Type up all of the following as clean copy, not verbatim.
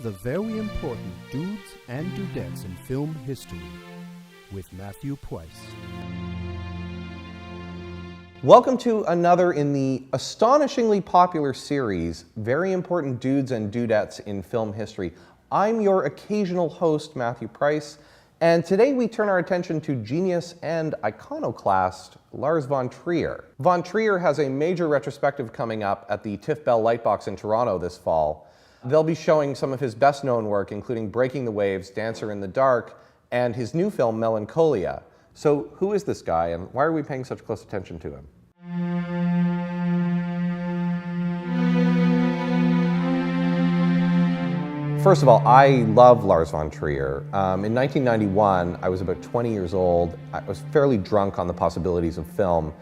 the very important dudes and dudettes in film history with Matthew Price. Welcome to another in the astonishingly popular series, Very Important Dudes and Dudettes in Film History. I'm your occasional host, Matthew Price, and today we turn our attention to genius and iconoclast Lars von Trier. Von Trier has a major retrospective coming up at the TIFF Bell Lightbox in Toronto this fall. They'll be showing some of his best-known work, including Breaking the Waves, Dancer in the Dark, and his new film, Melancholia. So who is this guy, and why are we paying such close attention to him? First of all, I love Lars von Trier. In 1991, I was about 20 years old. I was fairly drunk on the possibilities of film,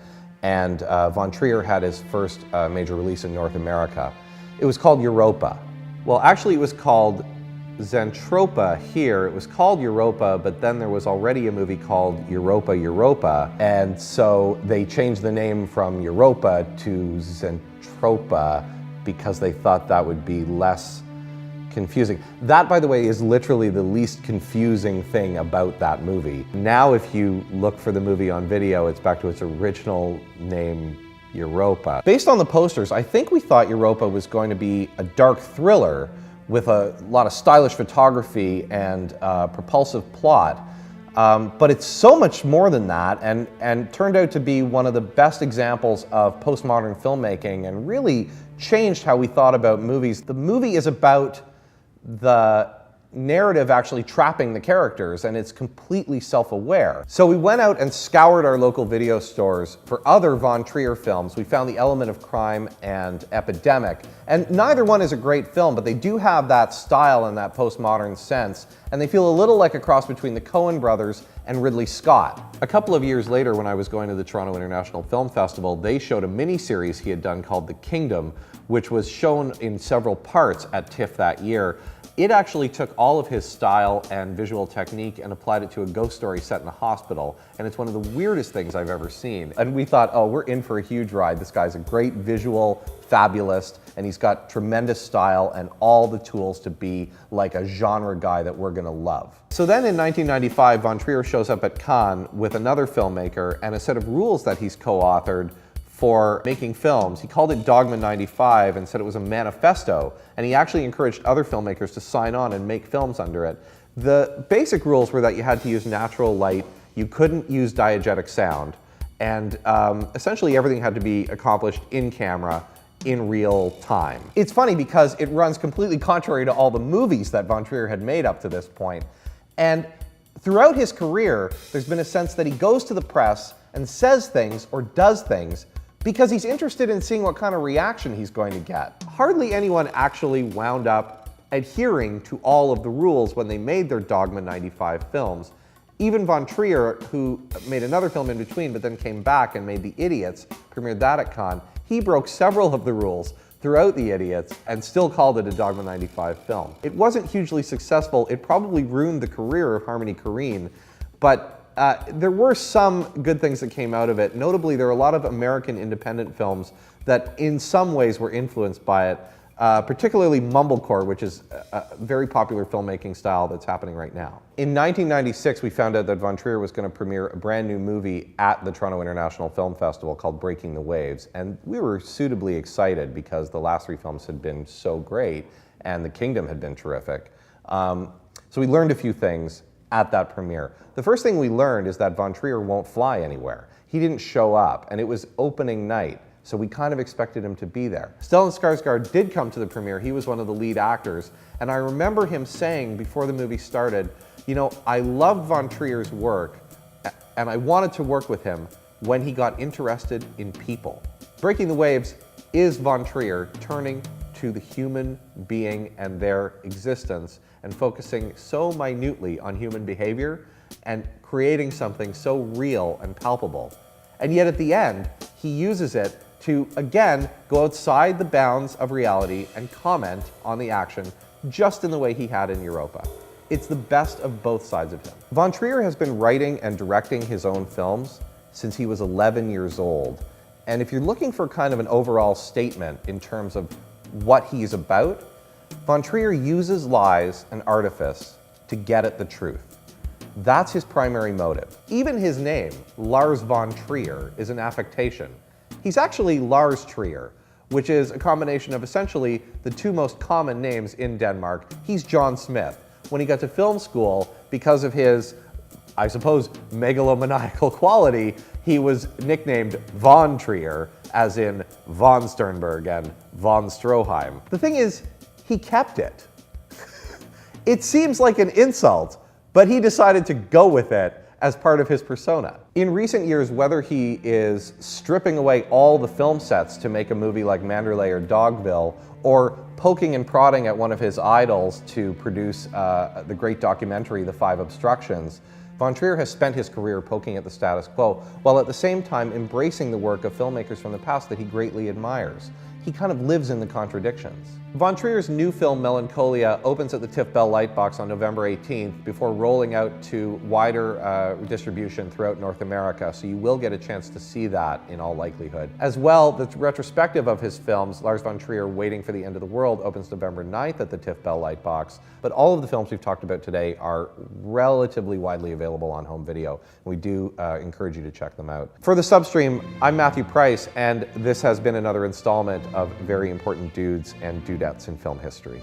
and von Trier had his first major release in North America. It was called Europa. Well, actually, it was called Zentropa here. It was called Europa, but then there was already a movie called Europa, and so they changed the name from Europa to Zentropa because they thought that would be less confusing. That, by the way, is literally the least confusing thing about that movie. Now, if you look for the movie on video, it's back to its original name, Europa. Based on the posters, I think we thought Europa was going to be a dark thriller with a lot of stylish photography and propulsive plot. But it's so much more than that, and turned out to be one of the best examples of postmodern filmmaking and really changed how we thought about movies. The movie is about the narrative actually trapping the characters, and it's completely self-aware. So we went out and scoured our local video stores for other von Trier films. We found The Element of Crime and Epidemic, and neither one is a great film, but they do have that style and that postmodern sense, and they feel a little like a cross between the Coen brothers and Ridley Scott. A couple of years later, when I was going to the Toronto International Film Festival, they showed a mini-series he had done called The Kingdom, which was shown in several parts at TIFF that year. It actually took all of his style and visual technique and applied it to a ghost story set in a hospital, and it's one of the weirdest things I've ever seen. And we thought, oh, we're in for a huge ride. This guy's a great visual fabulist, and he's got tremendous style and all the tools to be like a genre guy that we're gonna love. So then in 1995, von Trier shows up at Cannes with another filmmaker and a set of rules that he's co-authored for making films. He called it Dogma 95 and said it was a manifesto, and he actually encouraged other filmmakers to sign on and make films under it. The basic rules were that you had to use natural light, you couldn't use diegetic sound, and essentially everything had to be accomplished in camera in real time. It's funny because it runs completely contrary to all the movies that von Trier had made up to this point, and throughout his career, there's been a sense that he goes to the press and says things or does things because he's interested in seeing what kind of reaction he's going to get. Hardly anyone actually wound up adhering to all of the rules when they made their Dogma 95 films. Even von Trier, who made another film in between but then came back and made The Idiots, premiered that at Cannes, he broke several of the rules throughout The Idiots and still called it a Dogma 95 film. It wasn't hugely successful. It probably ruined the career of Harmony Korine, but there were some good things that came out of it. Notably, there are a lot of American independent films that in some ways were influenced by it, particularly mumblecore, which is a very popular filmmaking style that's happening right now. In 1996, we found out that von Trier was going to premiere a brand new movie at the Toronto International Film Festival called Breaking the Waves, and we were suitably excited because the last three films had been so great and The Kingdom had been terrific. So we learned a few things at that premiere. The first thing we learned is that von Trier won't fly anywhere. He didn't show up, and it was opening night, so we kind of expected him to be there. Stellan Skarsgård did come to the premiere. He was one of the lead actors, and I remember him saying before the movie started, you know, I loved von Trier's work, and I wanted to work with him when he got interested in people. Breaking the Waves is von Trier turning to the human being and their existence and focusing so minutely on human behavior and creating something so real and palpable. And yet at the end, he uses it to, again, go outside the bounds of reality and comment on the action just in the way he had in Europa. It's the best of both sides of him. Von Trier has been writing and directing his own films since he was 11 years old. And if you're looking for kind of an overall statement in terms of what he's about, Von Trier uses lies and artifice to get at the truth. That's his primary motive. Even his name, Lars von Trier, is an affectation. He's actually Lars Trier, which is a combination of essentially the two most common names in Denmark. He's John Smith. When he got to film school, because of his, I suppose, megalomaniacal quality, he was nicknamed Von Trier, as in von Sternberg and von Stroheim. The thing is, he kept it. It seems like an insult, but he decided to go with it as part of his persona. In recent years, whether he is stripping away all the film sets to make a movie like Manderley or Dogville, or poking and prodding at one of his idols to produce the great documentary, The Five Obstructions, Von Trier has spent his career poking at the status quo, while at the same time embracing the work of filmmakers from the past that he greatly admires. He kind of lives in the contradictions. Von Trier's new film, Melancholia, opens at the TIFF Bell Lightbox on November 18th before rolling out to wider distribution throughout North America, so you will get a chance to see that in all likelihood. As well, the retrospective of his films, Lars von Trier Waiting for the End of the World, opens November 9th at the TIFF Bell Lightbox, but all of the films we've talked about today are relatively widely available on home video. We do encourage you to check them out. For The Substream, I'm Matthew Price, and this has been another installment of very important dudes and dudettes in film history.